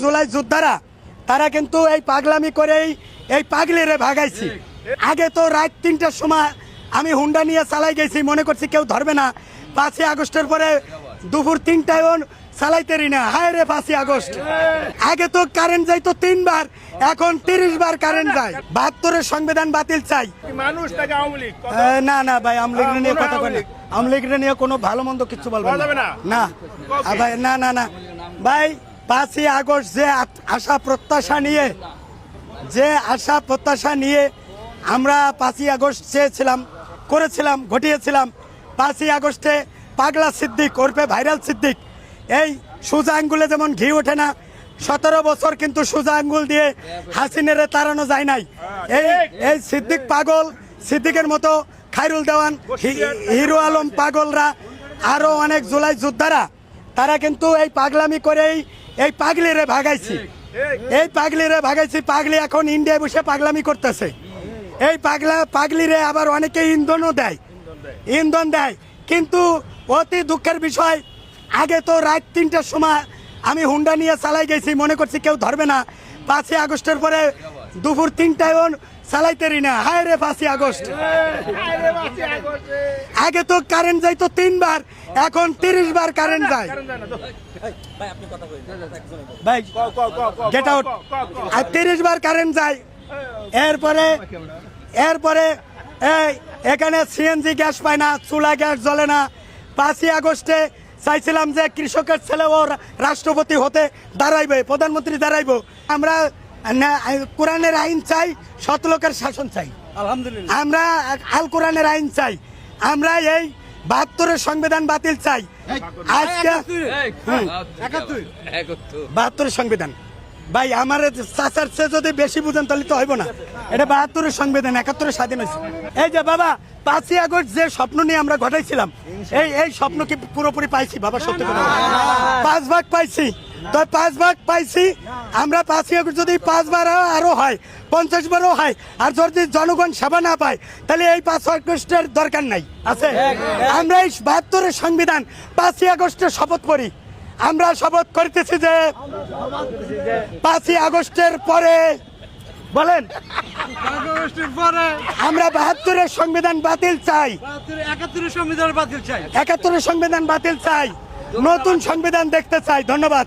জুলাই যোদ্ধারা তারা কিন্তু এই পাগলামি করেই এই পাগলিরে ভাগাইছি। আগে তো রাত ৩টার সময় আমি হুন্ডা নিয়ে চালাই গেছি, মনে করছি কেউ ধরবে না। ৫ই আগস্টের পরে দুপুর ৩টায়ও চালাইতেরি না। হায় রে ৫ই আগস্ট। আগে তো কারেন্ট যাইতো ৩ বার, এখন ৩০ বার কারেন্ট যায়। ৭২-এর সংবিধান বাতিল চাই। না না ভাই, আওয়ামী লীগ নিয়ে কথা বলেন। আওয়ামী লীগ নিয়ে কোনো ভালো মন্দ কিছু বলবেন না ভাই। না না না ভাই, ৫ই আগস্ট যে আশা প্রত্যাশা নিয়ে আমরা ৫ই আগস্ট চেয়েছিলাম, করেছিলাম, ঘটিয়েছিলাম। ৫ই আগস্টে পাগলা সিদ্দিক ওরফে ভাইরাল সিদ্দিক, এই সোজা আঙ্গুলে যেমন ঘি ওঠে না, ১৭ বছর কিন্তু সোজা আঙ্গুল দিয়ে হাসিনারে তাড়ানো যায় নাই। এই সিদ্দিক পাগল, সিদ্দিকের মতো খায়রুল দেওয়ান, হিরো আলম পাগলরা, আরো অনেক জুলাই যোদ্ধারা তারা কিন্তু এই পাগলামি করেই এই পাগলিরে ভাগাইছি। পাগলি এখন ইন্ডিয়ায় বসে পাগলামি করতেছে। এই পাগলিরে আবার অনেকে ইন্ধন দেয়। কিন্তু অতি দুঃখের বিষয়, আগে তো রাত ৩টার সময় আমি হুন্ডা নিয়ে চালাই গেছি, মনে করছি কেউ ধরবে না। ৫ই আগস্টের পরে দুপুর ৩টায়ও চালাইতেরি না। হায় রে ৫ই আগস্ট। আগে তো কারেন্ট যাইতো ৩ বার, এখন ৩০ বার কারেন্ট যায়। ভাই গেট আউট। আর ৩০ বার কারেন্ট যায়। এরপরে এখানে সিএনজি গ্যাস পায় না, চুলা গ্যাস জ্বলে না। ৫ই আগস্টে চাইছিলাম যে কৃষকের ছেলেও রাষ্ট্রপতি হতে দাঁড়াইবে, প্রধানমন্ত্রী দাঁড়াইব। আমরা কোরআনের আইন চাই, সৎলোকের শাসন চাই। আলহামদুলিল্লাহ, আমরা আল কোরআনের আইন চাই। আমরা এই ৭২-এর সংবিধান বাতিল চাই। আজকে ৭২-এর সংবিধান ভাই, আমার চাচার চেয়ে যদি বেশি বুঝেন তাহলে তো হইব না। এটা ৭২-এর সংবিধান, ৭১-এ স্বাধীন হয়েছে। এই যে বাবা, ৫ই আগস্ট যে স্বপ্ন নিয়ে আমরা ঘটাইছিলাম, এই স্বপ্ন কি পুরোপুরি পাইছি বাবা? সত্যি কথা ৫ ভাগ পাইছি। তো ৫ ভাগ পাইছি আমরা। ৫ই আগস্ট যদি ৫ বার আরো হয়, ৫০ বারও হয়, আর যদি জনগণ সেবা না পায়, তাহলে এই ৫ আগস্টের দরকার নাই আছে। আমরা এই ৭২-এর সংবিধান ৫ই আগস্টের শপথ করি। আমরা শপথ করতেছি যে ৫ই আগস্টের পরে বলেন আমরা ৭২-এর সংবিধান বাতিল চাই, ৭১-এর সংবিধান বাতিল চাই, নতুন সংবিধান দেখতে চাই। ধন্যবাদ।